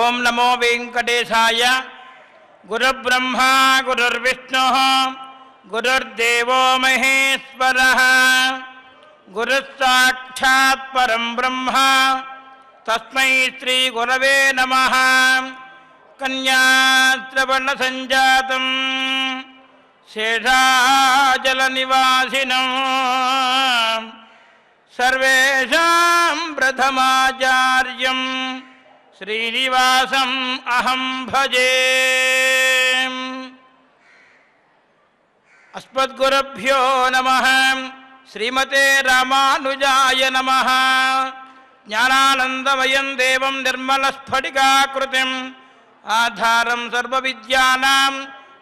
ఓం నమో వెంకటేశాయ. గురుర్బ్రహ్మా గురుర్విష్ణుః గురుర్దేవో మహేశ్వరః గురుస్సాక్షాత్ పరం బ్రహ్మ తస్మై శ్రీ గురవే నమః. కన్యాశ్రవణ సంజాతం శేషాచల నివాసినం సర్వేషాం ప్రథమాచార్యం శ్రీనివాసం అహం భజే. అస్మద్గురుభ్యో నమః. శ్రీమతే రామానుజాయ నమః. జ్ఞానానందమయం దేవం నిర్మలస్ఫటికాకృతిం ఆధారం సర్వవిద్యానాం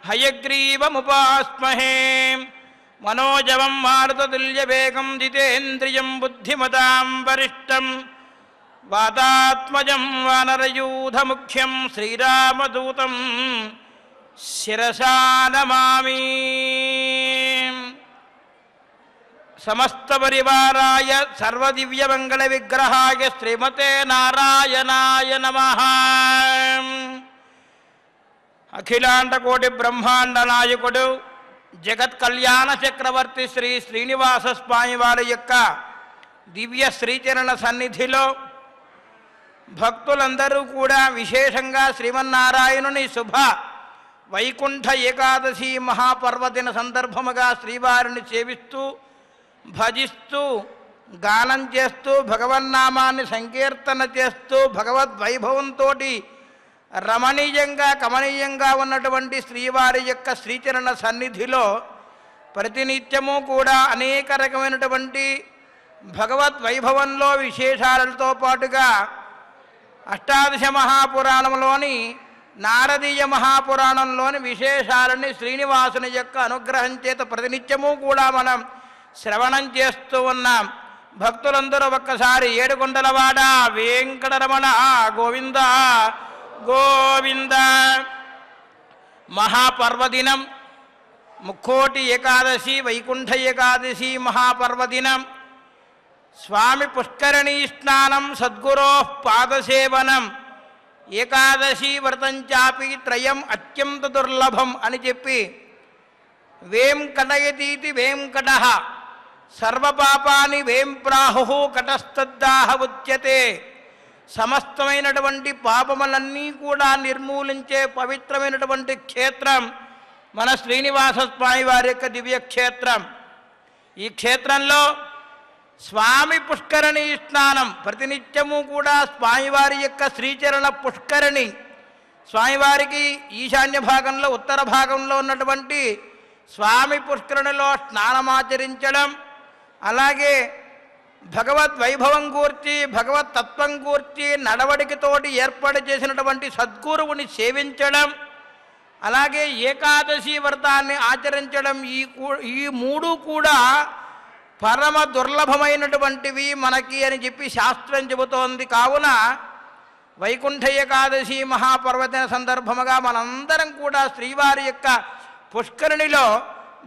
హయగ్రీవముపాస్మహే. మనోజవం మారుతతుల్యవేగం జితేంద్రియం బుద్ధిమతాం వరిష్టం వాతాత్మజం వానరయూధముఖ్యం శ్రీరామదూతం శిరసా నమామి. సమస్తపరివారాయ సర్వదివ్యమంగళవిగ్రహాయ శ్రీమతే నారాయణాయ నమః. అఖిలాండకోటి బ్రహ్మాండ నాయకుడు జగత్ కళ్యాణ చక్రవర్తి శ్రీ శ్రీనివాస స్వామి వారి యొక్క దివ్య శ్రీచరణ సన్నిధిలో భక్తులందరూ కూడా విశేషంగా శ్రీమన్నారాయణుని శుభ వైకుంఠ ఏకాదశి మహాపర్వదిన సందర్భముగా శ్రీవారిని సేవిస్తూ భజిస్తూ గానం చేస్తూ భగవన్నామాన్ని సంకీర్తన చేస్తూ భగవద్వైభవంతో రమణీయంగా కమనీయంగా ఉన్నటువంటి శ్రీవారి యొక్క శ్రీచరణ సన్నిధిలో ప్రతినిత్యము కూడా అనేక రకమైనటువంటి భగవద్వైభవంలో విశేషాలతో పాటుగా అష్టాదశ మహాపురాణంలోని నారదీయ మహాపురాణంలోని విశేషాలని శ్రీనివాసుని యొక్క అనుగ్రహం చేత ప్రతినిత్యము కూడా మనం శ్రవణం చేస్తూ ఉన్నాం. భక్తులందరూ ఒక్కసారి ఏడుకొండలవాడ వెంకటరమణ గోవింద గోవింద. మహాపర్వదినం ముక్కోటి ఏకాదశి వైకుంఠ ఏకాదశి మహాపర్వదినం. స్వామి పుష్కరణీ స్నానం సద్గురో పాదసేవనం ఏకాదశి వ్రతం చాపి త్రయం అత్యంత దుర్లభం అని చెప్పి వేం కటయతీతి వేంకట సర్వపాపాని వేం ప్రాహు కటస్తద్దాహ ఉచ్యతే. సమస్తమైనటువంటి పాపములన్నీ కూడా నిర్మూలించే పవిత్రమైనటువంటి క్షేత్రం మన శ్రీనివాస స్వామి వారి యొక్క దివ్యక్షేత్రం. ఈ క్షేత్రంలో స్వామి పుష్కరణీ స్నానం ప్రతినిత్యము కూడా స్వామివారి యొక్క శ్రీచరణ పుష్కరిణి స్వామివారికి ఈశాన్య భాగంలో ఉత్తర భాగంలో ఉన్నటువంటి స్వామి పుష్కరిణిలో స్నానమాచరించడం, అలాగే భగవద్వైభవం కూర్చి భగవతత్వం కూర్చి నడవడికతోటి ఏర్పాటు చేసినటువంటి సద్గురువుని సేవించడం, అలాగే ఏకాదశి వ్రతాన్ని ఆచరించడం, ఈ మూడు కూడా పరమ దుర్లభమైనటువంటివి మనకి అని చెప్పి శాస్త్రం చెబుతోంది. కావున వైకుంఠ ఏకాదశి మహాపర్వదిన సందర్భముగా మనందరం కూడా శ్రీవారి యొక్క పుష్కరిణిలో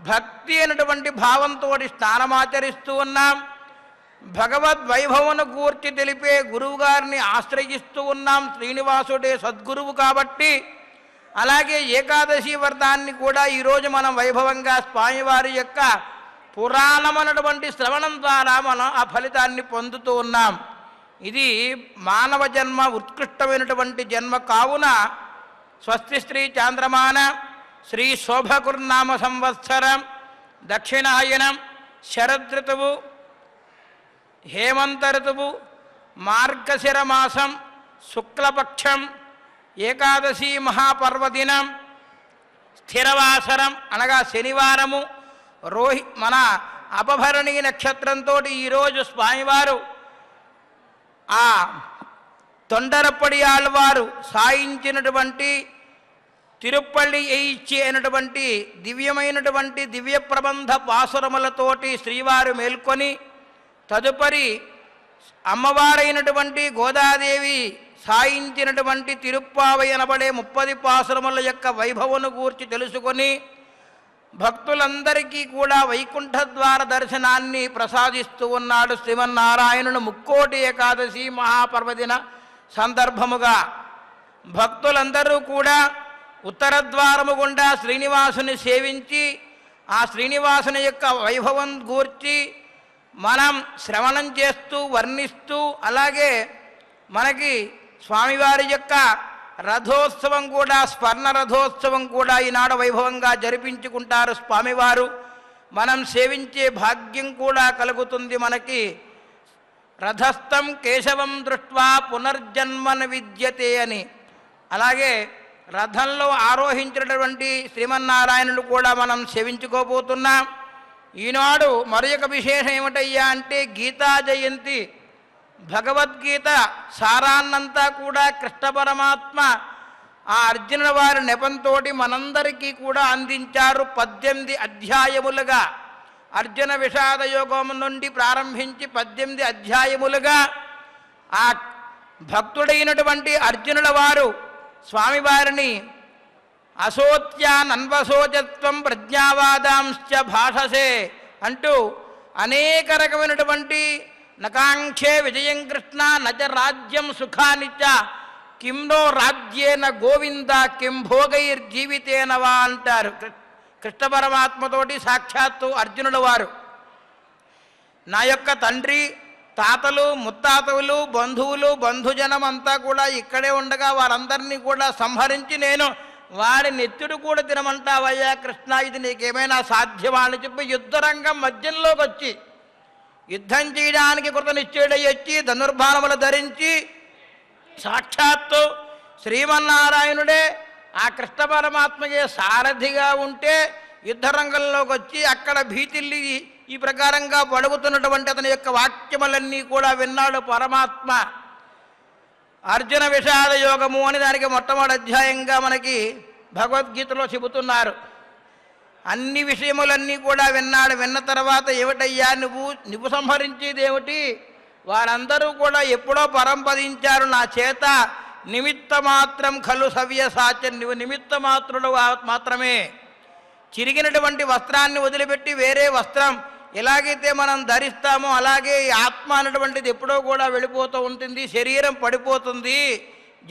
భక్తి అయినటువంటి భావంతో స్నానమాచరిస్తూ ఉన్నాం. భగవద్వైభవను గూర్చి తెలిపే గురువుగారిని ఆశ్రయిస్తూ ఉన్నాం. శ్రీనివాసుడే సద్గురువు కాబట్టి. అలాగే ఏకాదశి వ్రతాన్ని కూడా ఈరోజు మనం వైభవంగా స్వామివారి యొక్క పురాణమైనటువంటి శ్రవణం ద్వారా మనం ఆ ఫలితాన్ని పొందుతూ ఉన్నాం. ఇది మానవ జన్మ ఉత్కృష్టమైనటువంటి జన్మ. కావున స్వస్తి శ్రీ చాంద్రమాన శ్రీ శోభకుర్నామ సంవత్సరం దక్షిణాయనం శరదృతువు హేమంత ఋతువు మార్గశిర మాసం శుక్లపక్షం ఏకాదశి మహాపర్వదినం స్థిరవాసరం అనగా శనివారము మన అపభరణి నక్షత్రంతో ఈరోజు స్వామివారు ఆ తొండరపడి ఆళ్వారు సాయించినటువంటి తిరుప్పల్లి ఎయిచ్చి అయినటువంటి దివ్యమైనటువంటి దివ్య ప్రబంధ పాసురములతోటి శ్రీవారు మేల్కొని తదుపరి అమ్మవారైనటువంటి గోదాదేవి సాయించినటువంటి తిరుప్పావై అనబడే 30 పాసురముల యొక్క వైభవను గూర్చి తెలుసుకొని భక్తులందరికీ కూడా వైకుంఠ ద్వార దర్శనాన్ని ప్రసాదిస్తూ ఉన్నాడు శ్రీమన్నారాయణుడు ముక్కోటి ఏకాదశి మహాపర్వదిన సందర్భముగా. భక్తులందరూ కూడా ఉత్తర ద్వారము గుండా శ్రీనివాసుని సేవించి ఆ శ్రీనివాసుని యొక్క వైభవం గూర్చి మనం శ్రవణం చేస్తూ వర్ణిస్తూ, అలాగే మనకి స్వామివారి యొక్క రథోత్సవం కూడా, స్వర్ణ రథోత్సవం కూడా ఈనాడు వైభవంగా జరిపించుకుంటారు స్వామివారు. మనం సేవించే భాగ్యం కూడా కలుగుతుంది మనకి. రథస్థం కేశవం దృష్ట్వా పునర్జన్మన విద్యతే అని. అలాగే రథంలో ఆరోహించినటువంటి శ్రీమన్నారాయణుడు కూడా మనం సేవించుకోబోతున్నాం. ఈనాడు మరొక విశేషం ఏమిటయ్యా అంటే గీతా జయంతి. భగవద్గీత సారాన్నంతా కూడా కృష్ణ పరమాత్మ ఆ అర్జునుల వారి నెపంతో మనందరికీ కూడా అందించారు. 18 అధ్యాయములుగా అర్జున విషాద యోగం నుండి ప్రారంభించి 18 అధ్యాయములుగా ఆ భక్తుడైనటువంటి అర్జునుల వారు స్వామివారిని అసోత్యానన్వసోచత్వం ప్రజ్ఞావాదాంశ్చ భాషసే అంటూ అనేక రకమైనటువంటి నకాంక్షే విజయం కృష్ణ నచ రాజ్యం సుఖానిచ కిం నో రాజ్యేన గోవింద కిం భోగైర్జీవితేన వా అంటారు కృష్ణ పరమాత్మతోటి సాక్షాత్తు అర్జునుల వారు. నా యొక్క తండ్రి, తాతలు, ముత్తాతలు, బంధువులు, బంధుజనం అంతా కూడా ఇక్కడే ఉండగా వారందరినీ కూడా సంహరించి నేను వారి నెత్తుడు కూడా తినమంటావయ్యా కృష్ణ, ఇది నీకేమైనా సాధ్యమా అని చెప్పి యుద్ధరంగం మధ్యంలోకి వచ్చి యుద్ధం చేయడానికి కృత నిశ్చయుడై వచ్చి ధనుర్బాణములు ధరించి సాక్షాత్తు శ్రీమన్నారాయణుడే ఆ కృష్ణ పరమాత్మకే సారథిగా ఉంటే యుద్ధరంగంలోకి వచ్చి అక్కడ భీతిల్లి ఈ ప్రకారంగా పడుగుతున్నటువంటి అతని యొక్క వాక్యములన్నీ కూడా విన్నాడు పరమాత్మ. అర్జున విషాద యోగము అని దానికి మొట్టమొదటి అధ్యాయంగా మనకి భగవద్గీతలో చెబుతున్నారు. అన్ని విషయములన్నీ కూడా విన్నాడు. విన్న తర్వాత ఏమిటయ్యా నువ్వు సంహరించేది ఏమిటి? వారందరూ కూడా ఎప్పుడో పరంపదించారు నా చేత, నిమిత్త మాత్రం ఖలు సవ్యసాచన్, నువ్వు నిమిత్త మాత్రుడు మాత్రమే. చిరిగినటువంటి వస్త్రాన్ని వదిలిపెట్టి వేరే వస్త్రం ఎలాగైతే మనం ధరిస్తామో అలాగే ఆత్మ అనేటువంటిది ఎప్పుడో కూడా వెళ్ళిపోతూ ఉంటుంది, శరీరం పడిపోతుంది.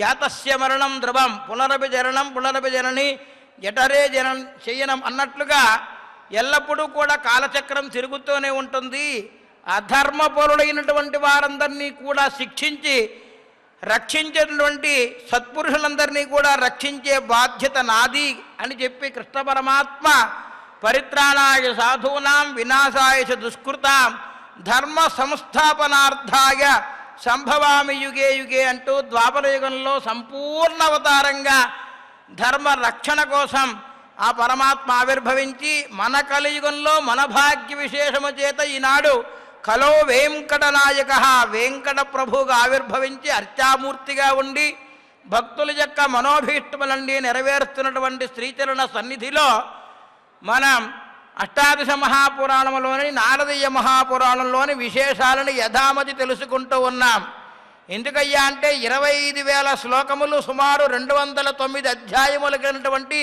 జాతస్య మరణం ధ్రువం పునరభిజరణం పునరభిజనని జఠరే జనం చెయ్యనం అన్నట్లుగా ఎల్లప్పుడూ కూడా కాలచక్రం తిరుగుతూనే ఉంటుంది. అధర్మపరులైనటువంటి వారందరినీ కూడా శిక్షించి రక్షించేటువంటి సత్పురుషులందరినీ కూడా రక్షించే బాధ్యత నాది అని చెప్పి కృష్ణ పరమాత్మ పరిత్రాణాయ సాధూనాం వినాశాయ చ దుష్కృతాం ధర్మ సంస్థాపనార్థాయ సంభవామి యుగే యుగే అంటూ ద్వాపర యుగంలో సంపూర్ణ అవతారంగా ధర్మ రక్షణ కోసం ఆ పరమాత్మ ఆవిర్భవించి మన కలియుగంలో మన భాగ్య విశేషము చేత ఈనాడు కలో వెంకటనాయక వెంకట ప్రభువుగా ఆవిర్భవించి అర్చామూర్తిగా ఉండి భక్తుల యొక్క మనోభీష్టములన్నీ నెరవేరుస్తున్నటువంటి శ్రీచరణ సన్నిధిలో మనం అష్టాదశ మహాపురాణంలోని నారదీయ మహాపురాణంలోని విశేషాలను యథామతి తెలుసుకుంటూ ఉన్నాం. ఎందుకయ్యా అంటే 25,000 శ్లోకములు, సుమారు 209 అధ్యాయములు కలిగినటువంటి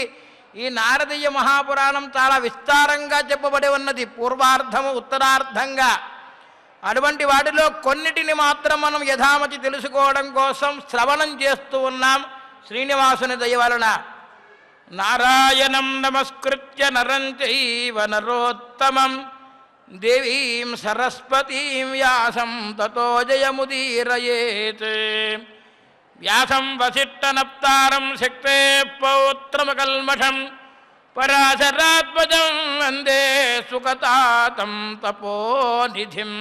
ఈ నారదీయ మహాపురాణం చాలా విస్తారంగా చెప్పబడి ఉన్నది, పూర్వార్ధము ఉత్తరార్ధంగా. అటువంటి వాటిలో కొన్నిటిని మాత్రం మనం యథామతి తెలుసుకోవడం కోసం శ్రవణం చేస్తూ ఉన్నాం శ్రీనివాసుని దయ వలన. నారాయణం నమస్కృత్య నరం చైవ నరోత్తమం దేవీం సరస్వతీం వ్యాసం తతో జయముదీరయేత్. వ్యాసం వసిష్ఠనప్తారం శక్తే పౌత్రమకల్మషం పరాశరాత్మజం వందే సుఖతాతం తపోనిధిం.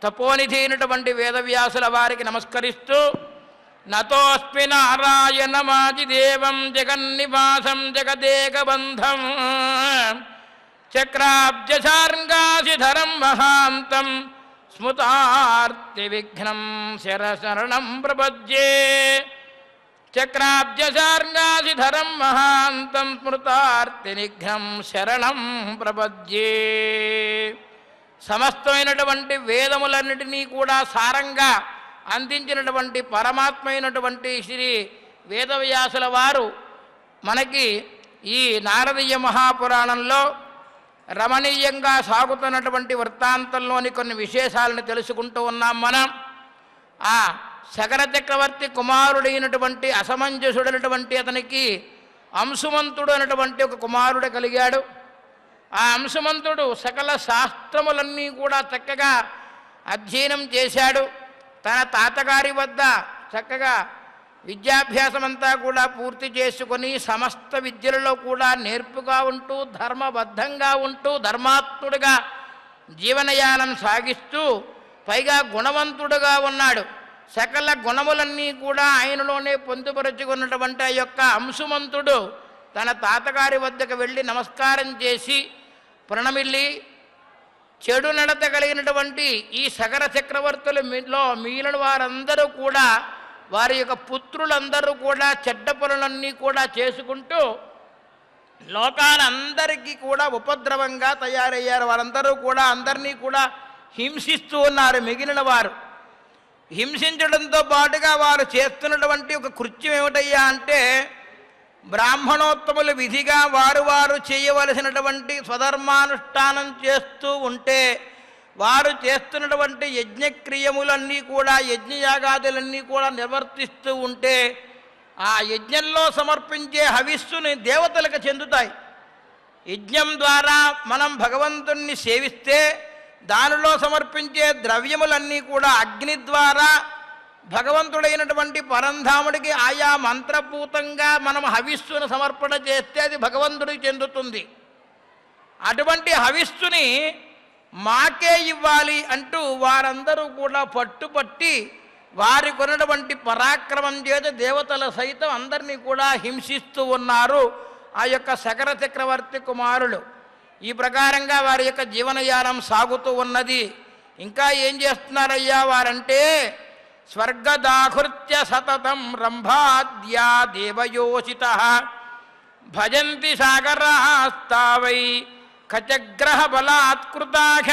తపోనిధి అయినటువంటి వేదవ్యాసుల వారికి నమస్కరిస్తూ నతోస్మి నారాయణమాదిదేవం జగన్నివాసం జగదేకబంధం చక్రాబ్జశార్ంగాశిధరం మహాంతం స్మృతార్తి విఘ్నం శరణం ప్రపద్యే. చక్రాబ్జశార్ంగాశిధరం మహాంతం స్మృతార్తి నిఘ్నం శరణం ప్రపద్యే. సమస్తమైనటువంటి వేదములన్నిటినీ కూడా సారంగా అందించినటువంటి పరమాత్మ అయినటువంటి శ్రీ వేదవ్యాసుల వారు మనకి ఈ నారదీయ మహాపురాణంలో రమణీయంగా సాగుతున్నటువంటి వృత్తాంతంలోని కొన్ని విశేషాలను తెలుసుకుంటూ ఉన్నాం మనం. ఆ శకర చక్రవర్తి కుమారుడైనటువంటి అసమంజసుడైనటువంటి అతనికి అంశుమంతుడు అనేటువంటి ఒక కుమారుడు కలిగాడు. ఆ అంశుమంతుడు సకల శాస్త్రములన్నీ కూడా చక్కగా అధ్యయనం చేశాడు. తన తాతగారి వద్ద చక్కగా విద్యాభ్యాసమంతా కూడా పూర్తి చేసుకొని సమస్త విద్యలలో కూడా నేర్పుగా ఉంటూ ధర్మబద్ధంగా ఉంటూ ధర్మాత్ముడుగా జీవనయానం సాగిస్తూ పైగా గుణవంతుడుగా ఉన్నాడు. సకల గుణములన్నీ కూడా ఆయనలోనే పొందుపరుచుకున్నటువంటి ఆ యొక్క అంశుమంతుడు తన తాతగారి వద్దకు వెళ్ళి నమస్కారం చేసి ప్రణమిల్లి చెడు నడత కలిగినటువంటి ఈ సగర చక్రవర్తులలో మిగిలిన వారందరూ కూడా వారి యొక్క పుత్రులందరూ కూడా చెడ్డ పనులన్నీ కూడా చేసుకుంటూ లోకాలందరికీ కూడా ఉపద్రవంగా తయారయ్యారు. వారందరూ కూడా అందరినీ కూడా హింసిస్తూ ఉన్నారు. మిగిలిన వారు హింసించడంతో పాటుగా వారు చేస్తున్నటువంటి ఒక కృత్యం ఏమిటయ్యా అంటే బ్రాహ్మణోత్తములు విధిగా వారు చేయవలసినటువంటి స్వధర్మానుష్ఠానం చేస్తూ ఉంటే వారు చేస్తున్నటువంటి యజ్ఞక్రియములన్నీ కూడా యజ్ఞయాగాదులన్నీ కూడా నిర్వర్తిస్తూ ఉంటే ఆ యజ్ఞంలో సమర్పించే హవిస్సుని దేవతలకు చెందుతాయి. యజ్ఞం ద్వారా మనం భగవంతుణ్ణి సేవిస్తే దానిలో సమర్పించే ద్రవ్యములన్నీ కూడా అగ్ని ద్వారా భగవంతుడైనటువంటి పరంధాముడికి ఆయా మంత్రపూతంగా మనం హవిస్సును సమర్పణ చేస్తే అది భగవంతుడికి చెందుతుంది. అటువంటి హవిస్సుని మాకే ఇవ్వాలి అంటూ వారందరూ కూడా పట్టుపట్టి వారి కొన్నటువంటి పరాక్రమం చేత దేవతల సైతం అందరినీ కూడా హింసిస్తూ ఉన్నారు ఆ యొక్క శకర చక్రవర్తి కుమారులు. ఈ ప్రకారంగా వారి యొక్క జీవనయానం సాగుతూ ఉన్నది. ఇంకా ఏం చేస్తున్నారయ్యా వారంటే స్వర్గదాహృత్య సతతం రంభాద్యా దేవయోషితః భజంతి సాగరాస్తావై కచగ్రహ బలాత్కృతాః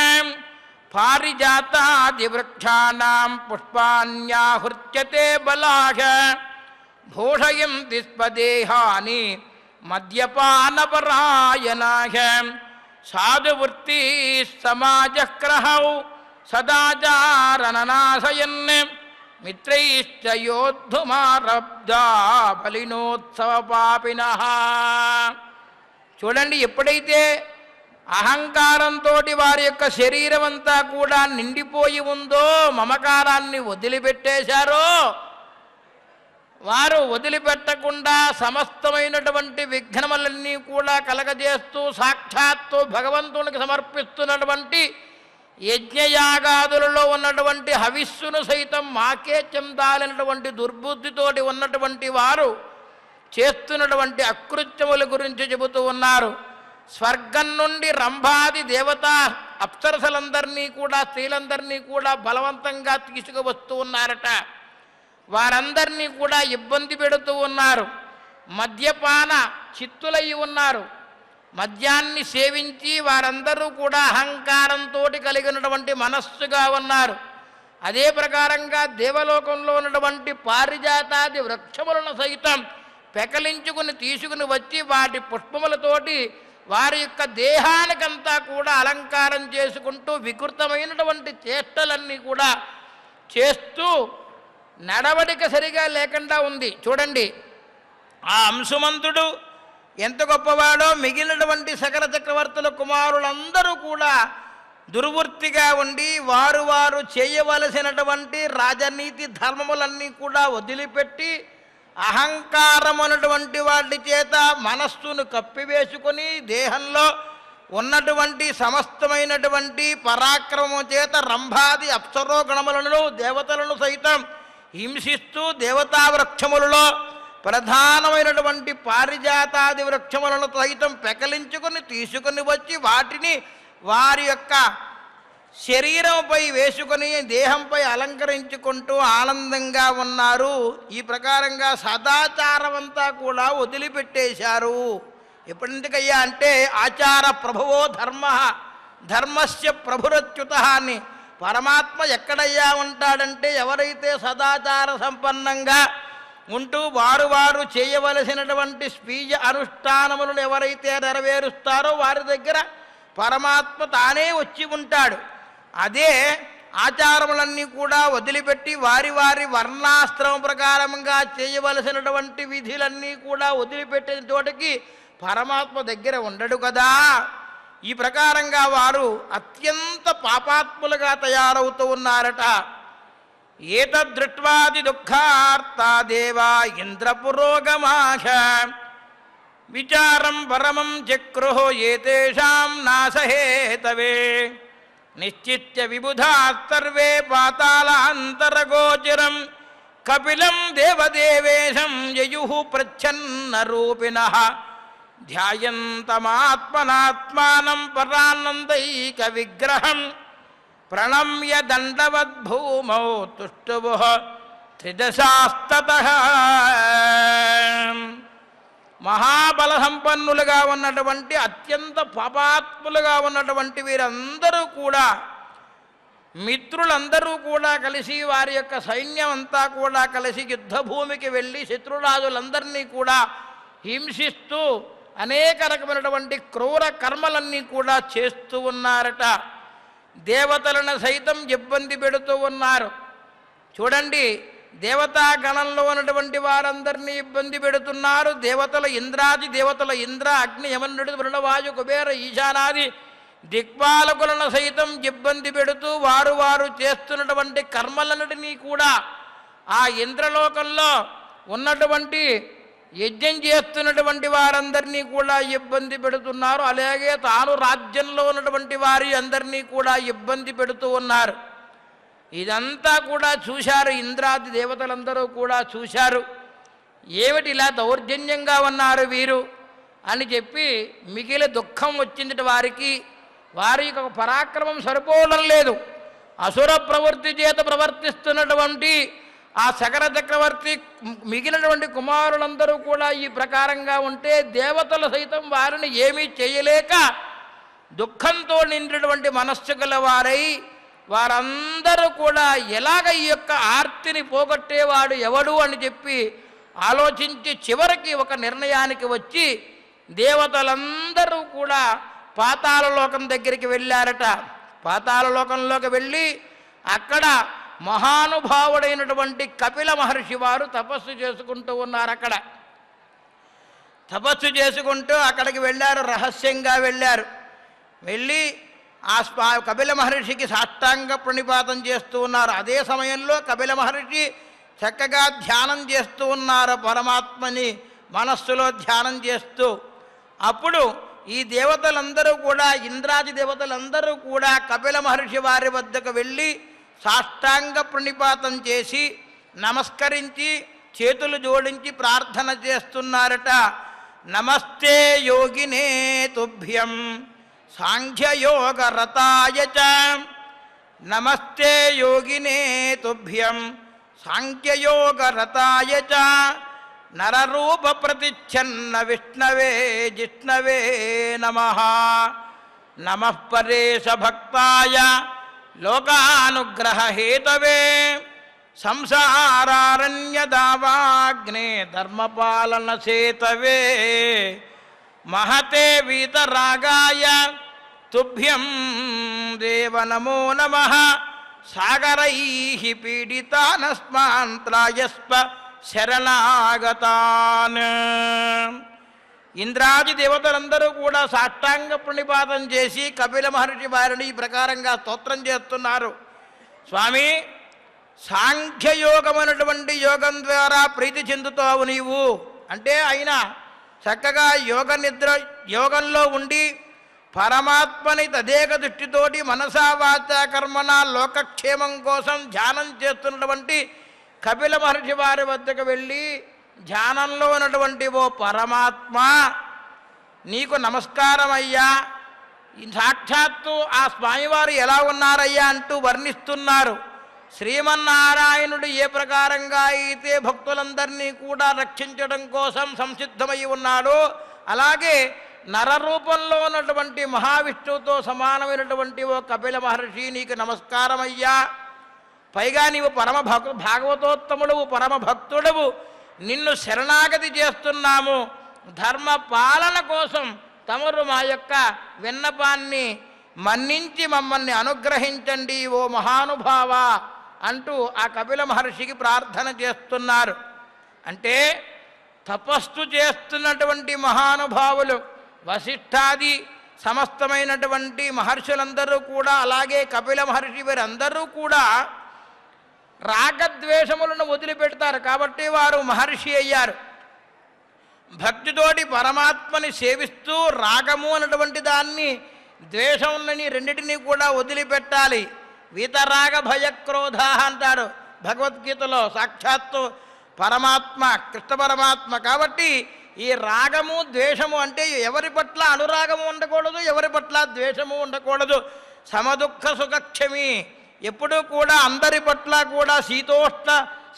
పారిజాతాది వృక్షాణాం పుష్పాన్యాహృత్యతే బలాః భూషయంతి స్వదేహాని మద్యపానపరాయణాః సాధువృత్తి సమాజగ్రహౌ సదాచారననాశయన్ మిత్రైశ్చ యోద్ధుమారబ్ధా బలినోత్సవ పాపినః. చూడండి, ఎప్పుడైతే అహంకారంతో వారి యొక్క శరీరం అంతా కూడా నిండిపోయి ఉందో, మమకారాన్ని వదిలిపెట్టేశారో, వారు వదిలిపెట్టకుండా సమస్తమైనటువంటి విఘ్నములన్నీ కూడా కలగజేస్తూ సాక్షాత్తు భగవంతునికి సమర్పిస్తున్నటువంటి యజ్ఞయాగాదులలో ఉన్నటువంటి హవిస్సును సైతం మాకే చెందాలన్నటువంటి దుర్బుద్ధితోటి ఉన్నటువంటి వారు చేస్తున్నటువంటి అకృత్యముల గురించి చెబుతూ ఉన్నారు. స్వర్గం నుండి రంభాది దేవతా అప్సరసలందరినీ కూడా స్త్రీలందరినీ కూడా బలవంతంగా తీసుకువస్తూ ఉన్నారట. వారందరినీ కూడా ఇబ్బంది పెడుతూ ఉన్నారు. మద్యపాన చిత్తులయ్యి ఉన్నారు. మద్యాన్ని సేవించి వారందరూ కూడా అహంకారంతో కలిగినటువంటి మనస్సుగా ఉన్నారు. అదే ప్రకారంగా దేవలోకంలో ఉన్నటువంటి పారిజాతాది వృక్షములను సైతం పెకలించుకుని తీసుకుని వచ్చి వాటి పుష్పములతోటి వారి యొక్క దేహానికంతా కూడా అలంకారం చేసుకుంటూ వికృతమైనటువంటి చేష్టలన్నీ కూడా చేస్తూ నడవడిక సరిగా లేకుండా ఉంది. చూడండి, ఆ అంశుమంతుడు ఎంత గొప్పవాడో, మిగిలినటువంటి సకల చక్రవర్తుల కుమారులందరూ కూడా దుర్వృత్తిగా ఉండి వారు చేయవలసినటువంటి రాజనీతి ధర్మములన్నీ కూడా వదిలిపెట్టి అహంకారం అన్నటువంటి వాటి చేత మనస్సును కప్పివేసుకొని దేహంలో ఉన్నటువంటి సమస్తమైనటువంటి పరాక్రమం చేత రంభాది అప్సరోగణములను దేవతలను సైతం హింసిస్తూ దేవతా వృక్షములలో ప్రధానమైనటువంటి పారిజాతాది వృక్షములను సైతం పెకలించుకొని తీసుకుని వచ్చి వాటిని వారి యొక్క శరీరంపై వేసుకొని దేహంపై అలంకరించుకుంటూ ఆనందంగా ఉన్నారు. ఈ ప్రకారంగా సదాచారం అంతా కూడా వదిలిపెట్టేశారు. ఎప్పటికయ్యా అంటే ఆచార ప్రభువో ధర్మ ధర్మస్య ప్రభురచ్యుత అని. పరమాత్మ ఎక్కడయ్యా ఉంటాడంటే ఎవరైతే సదాచార సంపన్నంగా ఉంటూ వారు చేయవలసినటువంటి స్వీయ అనుష్ఠానములను ఎవరైతే నెరవేరుస్తారో వారి దగ్గర పరమాత్మ తానే వచ్చి ఉంటాడు. అదే ఆచారములన్నీ కూడా వదిలిపెట్టి వారి వారి వర్ణాశ్రమ ప్రకారంగా చేయవలసినటువంటి విధులన్నీ కూడా వదిలిపెట్టిన చోటకి పరమాత్మ దగ్గర ఉండడు కదా. ఈ ప్రకారంగా వారు అత్యంత పాపాత్ములుగా తయారవుతూ ఉన్నారట. ఏతదృష్ట్వాది దుఃఖార్తా దేవా ఇంద్రపురోగమాశ విచారం పరమం చక్రుః ఏతేషాం నాశహేతవే నిశ్చిత్య విబుధాః సర్వే పాతాళాంతరగోచరం కపిలం దేవదేవేశం యయుః ప్రచ్ఛన్నరూపిణః ధ్యాయంతమాత్మనాత్మానం పరానందైక విగ్రహం ప్రణమ్య దండవద్భూమౌ తుష్టువుః త్రిదశాస్తతః. మహాబల సంపన్నులుగా ఉన్నటువంటి అత్యంత పాపాత్ములుగా ఉన్నటువంటి వీరందరూ కూడా మిత్రులందరూ కూడా కలిసి వారి యొక్క సైన్యం అంతా కూడా కలిసి యుద్ధభూమికి వెళ్ళి శత్రురాజులందరినీ కూడా హింసిస్తూ అనేక రకమైనటువంటి క్రూర కర్మలన్నీ కూడా చేస్తూ ఉన్నారట. దేవతలను సైతం ఇబ్బంది పెడుతూ ఉన్నారు. చూడండి, దేవతా గణంలో ఉన్నటువంటి వారందరినీ ఇబ్బంది పెడుతున్నారు. దేవతల ఇంద్రాది దేవతల ఇంద్ర అగ్ని యమనుడు వరుణవాయు కుబేర ఈశానాది దిక్పాలకులను సైతం ఇబ్బంది పెడుతూ వారు వారు చేస్తున్నటువంటి కర్మలన్నిటినీ కూడా ఆ ఇంద్రలోకంలో ఉన్నటువంటి యజ్ఞం చేస్తున్నటువంటి వారందరినీ కూడా ఇబ్బంది పెడుతున్నారు. అలాగే తాను రాజ్యంలో ఉన్నటువంటి వారి అందరినీ కూడా ఇబ్బంది పెడుతూ ఉన్నారు. ఇదంతా కూడా చూశారు, ఇంద్రాది దేవతలందరూ కూడా చూశారు. ఏమిటి ఇలా దౌర్జన్యంగా ఉన్నారు వీరు అని చెప్పి మిగిలిన దుఃఖం వచ్చింది వారికి. వారి యొక్క పరాక్రమం సరిపోవడం లేదు. అసుర ప్రవృత్తి చేత ప్రవర్తిస్తున్నటువంటి ఆ సగర చక్రవర్తి మిగిలినటువంటి కుమారులందరూ కూడా ఈ ప్రకారంగా ఉంటే దేవతలు సైతం వారిని ఏమీ చేయలేక దుఃఖంతో నిండినటువంటి మనస్సు గల వారై వారందరూ కూడా ఎలాగ ఈ యొక్క ఆర్తిని పోగొట్టేవాడు ఎవడు అని చెప్పి ఆలోచించి చివరికి ఒక నిర్ణయానికి వచ్చి దేవతలందరూ కూడా పాతాళలోకం దగ్గరికి వెళ్ళారట. పాతాళలోకంలోకి వెళ్ళి అక్కడ మహానుభావుడైనటువంటి కపిల మహర్షి వారు తపస్సు చేసుకుంటూ ఉన్నారు. అక్కడ తపస్సు చేసుకుంటూ అక్కడికి వెళ్ళారు, రహస్యంగా వెళ్ళారు. వెళ్ళి ఆ కపిల మహర్షికి సాష్టాంగ ప్రణిపాతం చేస్తూ ఉన్నారు. అదే సమయంలో కపిల మహర్షి చక్కగా ధ్యానం చేస్తూ ఉన్నారు, పరమాత్మని మనస్సులో ధ్యానం చేస్తూ. అప్పుడు ఈ దేవతలందరూ కూడా ఇంద్రాది దేవతలందరూ కూడా కపిల మహర్షి వారి వద్దకు వెళ్ళి సాష్టాంగ ప్రణిపాతం చేసి నమస్కరించి చేతులు జోడించి ప్రార్థన చేస్తున్నారట. నమస్తే యోగినే తుభ్యం సాంఖ్యయోగ రతాయ చ నమస్తే యోగినే తుభ్యం సాంఖ్యయోగ రతాయ చ నరరూప ప్రతిచ్ఛన్న విష్ణవే జిష్ణవే నమః నమః పరేశ భక్తాయ లోకానుగ్రహ హేతవే సంసారారణ్యదావాగ్నే ధర్మపాలన సేతవే మహతే వీతరాగాయ తుభ్యం దేవ నమో నమః సాగరైః పీడితానస్మాన్ త్రాయస్వ శరణాగతాన్. ఇంద్రాది దేవతలందరూ కూడా సాష్టాంగ ప్రణిపాతం చేసి కపిల మహర్షి వారిని ఈ ప్రకారంగా స్తోత్రం చేస్తున్నారు. స్వామి, సాంఖ్యయోగమైనటువంటి యోగం ద్వారా ప్రీతి చెందుతావు నీవు అంటే ఆయన చక్కగా యోగంలో ఉండి పరమాత్మని తదేక దృష్టితోటి మనసా వాచా కర్మణ లోకక్షేమం కోసం ధ్యానం చేస్తున్నటువంటి కపిల మహర్షి వారి వద్దకు వెళ్ళి ధ్యానంలో ఉన్నటువంటి ఓ పరమాత్మ నీకు నమస్కారం అయ్యా, సాక్షాత్తు ఆ స్వామివారు ఎలా ఉన్నారయ్యా అంటూ వర్ణిస్తున్నారు. శ్రీమన్నారాయణుడు ఏ ప్రకారంగా అయితే భక్తులందరినీ కూడా రక్షించడం కోసం సంసిద్ధమై ఉన్నాడో అలాగే నరరూపంలో ఉన్నటువంటి మహావిష్ణువుతో సమానమైనటువంటి ఓ కపిల మహర్షి నీకు నమస్కారం అయ్యా. పైగా నీవు భాగవతోత్తముడవు, పరమ భక్తుడవు, నిన్ను శరణాగతి చేస్తున్నాము. ధర్మ పాలన కోసం తమరు మా యొక్క విన్నపాన్ని మన్నించి మమ్మల్ని అనుగ్రహించండి ఓ మహానుభావ అంటూ ఆ కపిల మహర్షికి ప్రార్థన చేస్తున్నారు. అంటే తపస్సు చేస్తున్నటువంటి మహానుభావులు వశిష్ఠాది సమస్తమైనటువంటి మహర్షులందరూ కూడా, అలాగే కపిల మహర్షి వీరందరూ కూడా రాగద్వేషములను వదిలిపెడతారు. కాబట్టి వారు మహర్షి అయ్యారు. భక్తితోటి పరమాత్మని సేవిస్తూ రాగము అన్నటువంటి దాన్ని, ద్వేషములని రెండిటినీ కూడా వదిలిపెట్టాలి. వీతరాగ భయక్రోధ అంటారు భగవద్గీతలో సాక్షాత్తు పరమాత్మ, కృష్ణ పరమాత్మ. కాబట్టి ఈ రాగము ద్వేషము అంటే ఎవరి పట్ల అనురాగము ఉండకూడదు, ఎవరి పట్ల ద్వేషము ఉండకూడదు. సమదుఃఖ సుఖక్షమి, ఎప్పుడూ కూడా అందరి పట్ల కూడా శీతోష్ణ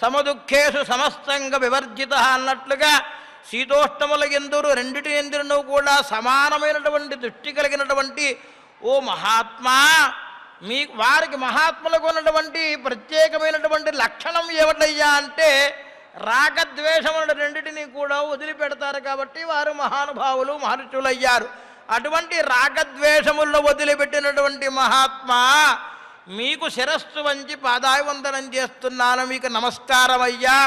సమదుఃఖేషు సమస్తంగ వివర్జిత అన్నట్లుగా శీతోష్ణముల ఎందురు రెండిటి ఎందును కూడా సమానమైనటువంటి దృష్టి కలిగినటువంటి ఓ మహాత్మా, మీ వారికి మహాత్ములకు ఉన్నటువంటి ప్రత్యేకమైనటువంటి లక్షణం ఏమిటయ్యా అంటే రాగద్వేషముల రెండిటిని కూడా వదిలిపెడతారు. కాబట్టి వారు మహానుభావులు, మహర్షులయ్యారు. అటువంటి రాగద్వేషములను వదిలిపెట్టినటువంటి మహాత్మా, మీకు శిరస్సు వంచి పాదాభివందనం చేస్తున్నాను, మీకు నమస్కారం అయ్యా.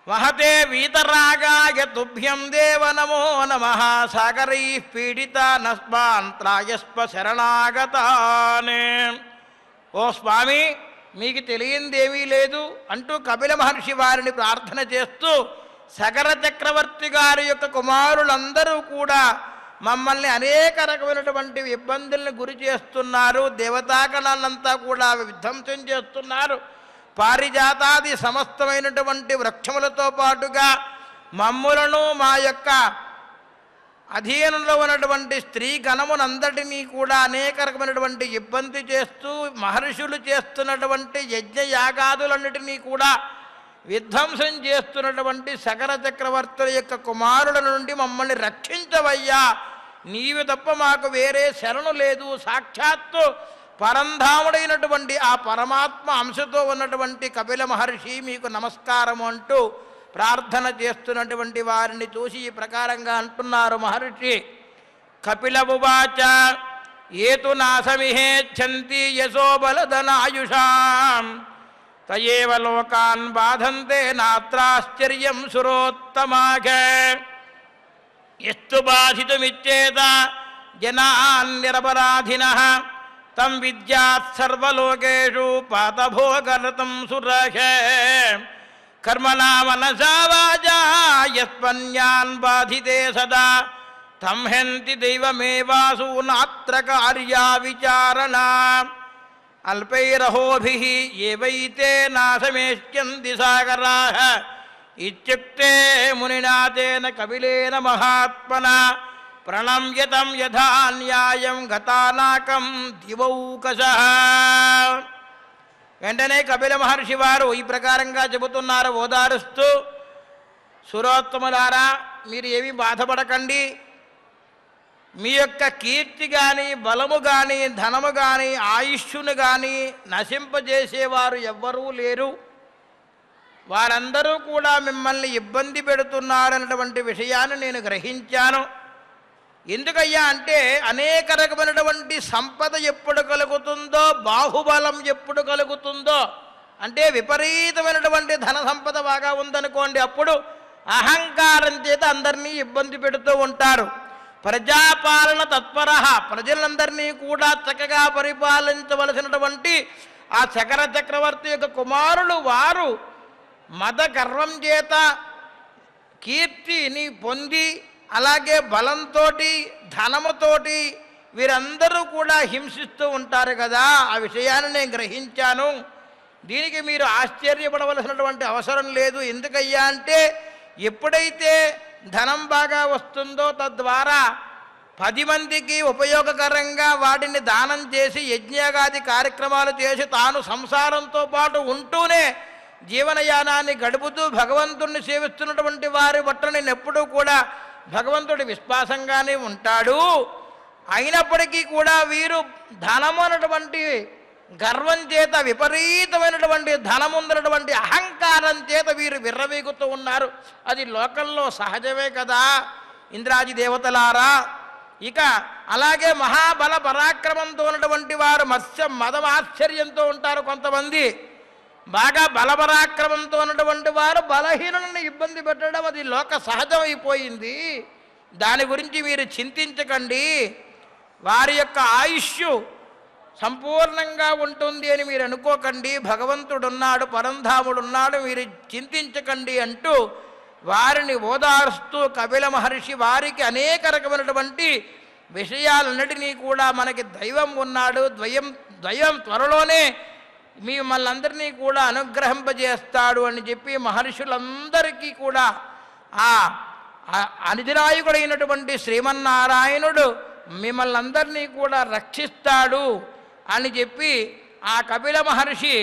మహతే వీతరాగాయ తుభ్యం దేవ నమో నమః, సాగరై పీడిత నస్మాంత్రాయస్వ శరణాగతానే. ఓ స్వామి, మీకు తెలియందేమీ లేదు అంటూ కపిల మహర్షి వారిని ప్రార్థన చేస్తూ, సగర చక్రవర్తి గారి యొక్క కుమారులందరూ కూడా మమ్మల్ని అనేక రకమైనటువంటి ఇబ్బందులను గురి చేస్తున్నారు, దేవతాగణాలంతా కూడా విధ్వంసం చేస్తున్నారు, పారిజాతాది సమస్తమైనటువంటి వృక్షములతో పాటుగా మమ్ములను మా యొక్క అధీనంలో ఉన్నటువంటి స్త్రీ గణమునందటినీ కూడా అనేక రకమైనటువంటి ఇబ్బంది చేస్తూ మహర్షులు చేస్తున్నటువంటి యజ్ఞయాగాదులన్నిటినీ కూడా విధ్వంసం చేస్తున్నటువంటి సగర చక్రవర్తుల యొక్క కుమారుల నుండి మమ్మల్ని రక్షించవయ్యా, నీవు తప్ప మాకు వేరే శరణు లేదు. సాక్షాత్తు పరంధాముడైనటువంటి ఆ పరమాత్మ అంశతో ఉన్నటువంటి కపిల మహర్షి మీకు నమస్కారం అంటూ ప్రార్థన చేస్తున్నటువంటి వారిని చూసి ఈ ప్రకారంగా అంటున్నారు మహర్షి. కపిలమువాచ ఏతు నాశమిహేచ్ఛంతి యశోబలధనాయుషాం తయేవ లోకాన్ బాధంతే నాత్రాశ్చర్యం సురోత్తమాఘ. ఎస్తు బాధితుమిచ్చేత జనాన్ నిరపరాధినః తం విద్యాత్ సర్వలోకేషు పాతభోగరతం సురః. కర్మణా మనసా వాచా యస్మన్యాన్ బాధితే సదా తం హంతి దైవమేవాసు నాత్ర కార్యా విచారణ. అల్పైరహోభిః ఏవైతే నాశమేష్యంతి సాగరాః ఇత్యుక్తే మునినా తేన కపిలేన మహాత్మనా ప్రణమ్యతం యథా న్యాయం గతానాకం దివౌకశః. వెంటనే కపిల మహర్షి వారు ఈ ప్రకారంగా చెబుతున్నారు ఓదారుస్తూ, సురోత్తములారా, మీరు ఏమీ బాధపడకండి. మీ యొక్క కీర్తి కానీ, బలము కానీ, ధనము కానీ, ఆయుష్ను కానీ నశింపజేసేవారు ఎవ్వరూ లేరు. వారందరూ కూడా మిమ్మల్ని ఇబ్బంది పెడుతున్నారన్నటువంటి విషయాన్ని నేను గ్రహించాను. ఎందుకయ్యా అంటే అనేక రకమైనటువంటి సంపద ఎప్పుడు కలుగుతుందో, బాహుబలం ఎప్పుడు కలుగుతుందో, అంటే విపరీతమైనటువంటి ధన సంపద బాగా ఉందనుకోండి, అప్పుడు అహంకారం చేత అందరినీ ఇబ్బంది పెడుతూ ఉంటారు. ప్రజాపాలన తత్పర, ప్రజలందరినీ కూడా చక్కగా పరిపాలించవలసినటువంటి ఆ సగర చక్రవర్తి యొక్క కుమారులు వారు మద గర్వం చేత కీర్తిని పొంది, అలాగే బలంతో ధనముతోటి వీరందరూ కూడా హింసిస్తూ ఉంటారు కదా. ఆ విషయాన్ని నేను గ్రహించాను. దీనికి మీరు ఆశ్చర్యపడవలసినటువంటి అవసరం లేదు. ఎందుకయ్యా అంటే ఎప్పుడైతే ధనం బాగా వస్తుందో తద్వారా 10 మందికి ఉపయోగకరంగా వాటిని దానం చేసి యజ్ఞయాగాది కార్యక్రమాలు చేసి తాను సంసారంతో పాటు ఉంటూనే జీవనయానాన్ని గడుపుతూ భగవంతుణ్ణి సేవిస్తున్నటువంటి వారి పట్ల నేను ఎప్పుడూ కూడా భగవంతుడి విశ్వాసంగానే ఉంటాడు. అయినప్పటికీ కూడా వీరు ధనము అన్నటువంటి గర్వం చేత, విపరీతమైనటువంటి ధనముందనటువంటి అహంకారం చేత వీరు విర్రవీగుతూ ఉన్నారు. అది లోకంలో సహజమే కదా. ఇంద్రాది దేవతలారా, ఇక అలాగే మహాబల పరాక్రమంతో ఉన్నటువంటి వారు మదమాశ్చర్యంతో ఉంటారు. కొంతమంది బాగా బలపరాక్రమంతో ఉన్నటువంటి వారు బలహీనులను ఇబ్బంది పెట్టడం అది లోక సహజమైపోయింది. దాని గురించి మీరు చింతించకండి. వారి యొక్క ఆయుష్ సంపూర్ణంగా ఉంటుంది అని మీరు అనుకోకండి. భగవంతుడున్నాడు, పరంధాముడున్నాడు, మీరు చింతించకండి అంటూ వారిని ఓదారుస్తూ కపిల మహర్షి వారికి అనేక రకమైనటువంటి విషయాలన్నిటినీ కూడా మనకి దైవం ఉన్నాడు, దైవం త్వరలోనే మిమ్మల్ని అందరినీ కూడా అనుగ్రహింపజేస్తాడు అని చెప్పి మహర్షులందరికీ కూడా ఆ అధినాయకుడైనటువంటి శ్రీమన్నారాయణుడు మిమ్మల్ని అందరినీ కూడా రక్షిస్తాడు అని చెప్పి ఆ కపిల మహర్షి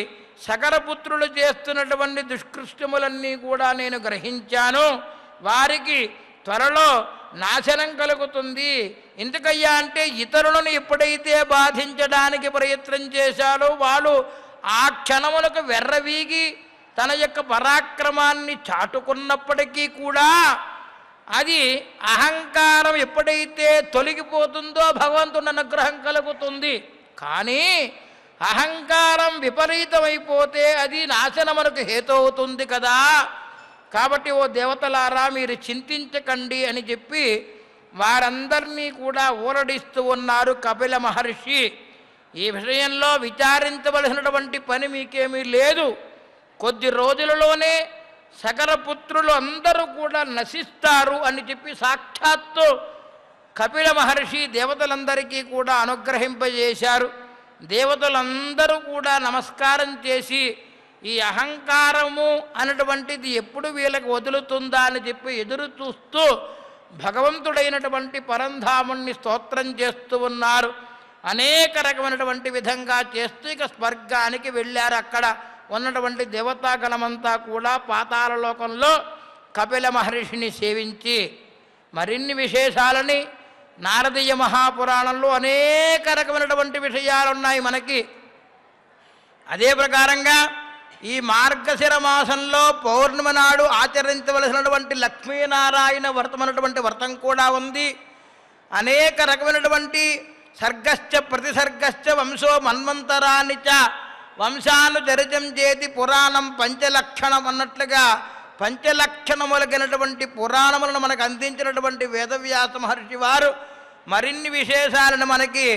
సకరపుత్రులు చేస్తున్నటువంటి దుష్కృత్యములన్నీ కూడా నేను గ్రహించాను, వారికి త్వరలో నాశనం కలుగుతుంది. ఎందుకయ్యా అంటే ఇతరులను ఎప్పుడైతే బాధించడానికి ప్రయత్నం చేశాడో వాళ్ళు ఆ క్షణములకు వెర్రవీగి తన యొక్క పరాక్రమాన్ని చాటుకున్నప్పటికీ కూడా అది అహంకారం ఎప్పుడైతే తొలగిపోతుందో భగవంతుని అనుగ్రహం కలుగుతుంది. కానీ అహంకారం విపరీతమైపోతే అది నాశనమునకు హేతు అవుతుంది కదా. కాబట్టి ఓ దేవతలారా మీరు చింతించకండి అని చెప్పి వారందరినీ కూడా ఊరడిస్తూ ఉన్నారు కపిల మహర్షి. ఈ విషయంలో విచారించవలసినటువంటి పని మీకేమీ లేదు. కొద్ది రోజులలోనే సకరపుత్రులు అందరూ కూడా నశిస్తారు అని చెప్పి సాక్షాత్తు కపిల మహర్షి దేవతలందరికీ కూడా అనుగ్రహింపజేశారు. దేవతలందరూ కూడా నమస్కారం చేసి ఈ అహంకారము అనేటువంటిది ఎప్పుడు వీళ్ళకి వదులుతుందా అని చెప్పి ఎదురు చూస్తూ భగవంతుడైనటువంటి పరంధాముణ్ణి స్తోత్రం చేస్తూ ఉన్నారు. అనేక రకమైనటువంటి విధంగా చేస్తూ ఇక స్వర్గానికి వెళ్ళారు. అక్కడ ఉన్నటువంటి దేవతాగణమంతా కూడా పాతాళలోకంలో కపిల మహర్షిని సేవించి మరిన్ని విశేషాలని నారదీయ మహాపురాణంలో అనేక రకమైనటువంటి విషయాలున్నాయి మనకి. అదే ప్రకారంగా ఈ మార్గశిర మాసంలో పౌర్ణమి నాడు ఆచరించవలసినటువంటి లక్ష్మీనారాయణ వ్రతం అనేటువంటి వ్రతం కూడా ఉంది. అనేక రకమైనటువంటి సర్గశ్చ ప్రతిసర్గశ్చ వంశో మన్వంతరాన్ని చ వంశానుచరితం చేతి పురాణం పంచలక్షణం అన్నట్లుగా పంచలక్షణములగినటువంటి పురాణములను మనకు అందించినటువంటి వేదవ్యాస మహర్షి వారు మరిన్ని విశేషాలను మనకి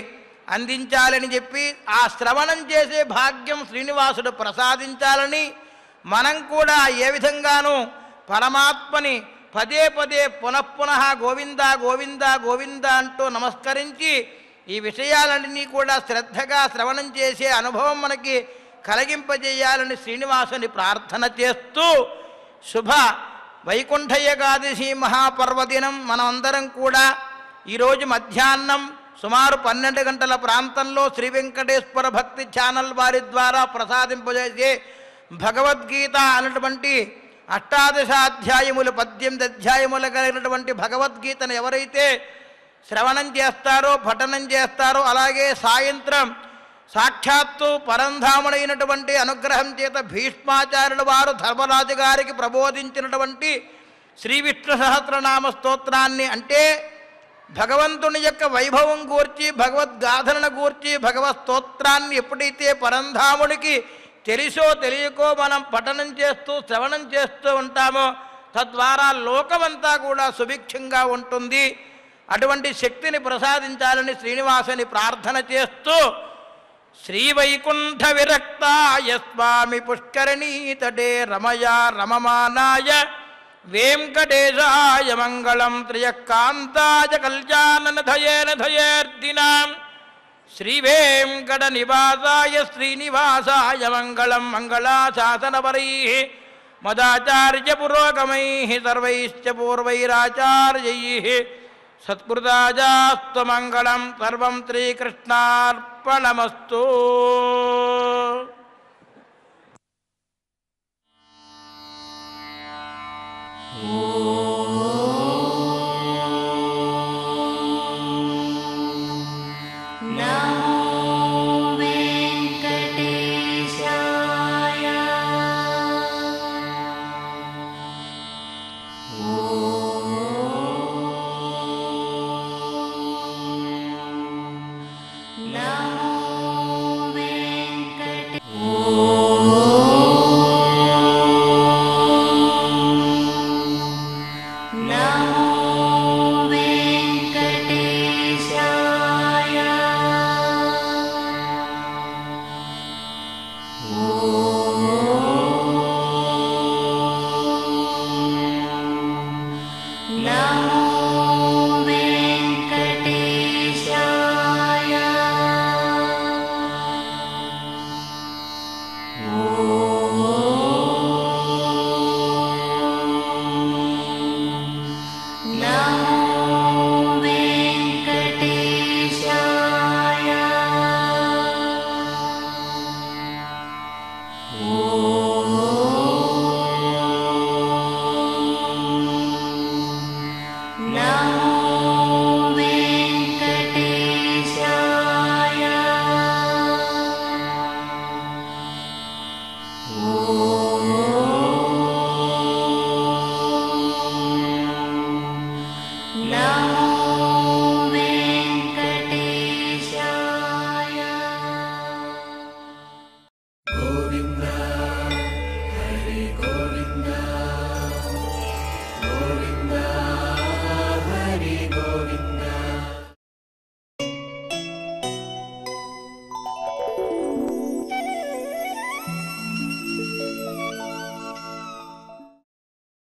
అందించాలని చెప్పి ఆ శ్రవణం చేసే భాగ్యం శ్రీనివాసుడు ప్రసాదించాలని మనం కూడా ఏ విధంగానూ పరమాత్మని పదే పదే పునఃపునః గోవింద గోవింద గోవింద అంటూ నమస్కరించి ఈ విషయాలన్నీ కూడా శ్రద్ధగా శ్రవణం చేసే అనుభవం మనకి కలిగింపజేయాలని శ్రీనివాసుని ప్రార్థన చేస్తూ శుభ వైకుంఠ ఏకాదశి మహాపర్వదినం మనమందరం కూడా ఈరోజు మధ్యాహ్నం సుమారు 12 గంటల ప్రాంతంలో శ్రీ వెంకటేశ్వర భక్తి ఛానల్ వారి ద్వారా ప్రసాదింపజేసే భగవద్గీత అనేటువంటి 18 అధ్యాయములు 18 అధ్యాయములు కలిగినటువంటి భగవద్గీతను ఎవరైతే శ్రవణం చేస్తారో పఠనం చేస్తారో అలాగే సాయంత్రం సాక్షాత్తు పరంధాముడైనటువంటి అనుగ్రహం చేత భీష్మాచార్యుల వారు ధర్మరాజు గారికి ప్రబోధించినటువంటి శ్రీ విష్ణు సహస్రనామ స్తోత్రాన్ని అంటే భగవంతుని యొక్క వైభవం గూర్చి భగవద్గాథలను గూర్చి భగవత్ స్తోత్రాన్ని ఎప్పుడైతే పరంధాముడికి తెలిసో తెలియకో మనం పఠనం చేస్తూ శ్రవణం చేస్తూ ఉంటామో తద్వారా లోకమంతా కూడా సుభిక్షంగా ఉంటుంది. అటువంటి శక్తిని ప్రసాదించాలని శ్రీనివాసుని ప్రార్థన చేస్తూ శ్రీవైకుంఠ విరక్తాయ స్వామి పుష్కరిణీ తటే రమయా రమమానాయ వెంకటేశాయ మంగళం త్రియకాంతాయ కళ్యాణనధయేన ధయేర్దినాం శ్రీవేంకట నివాసాయ శ్రీనివాసాయ మంగళం మంగళాశాసనపరైః మదాచార్య పురోగమైః సర్వైశ్చ పూర్వైరాచార్యైః సత్కృతాజాస్తమంగళం సర్వం శ్రీకృష్ణార్పణమస్తు. ఓ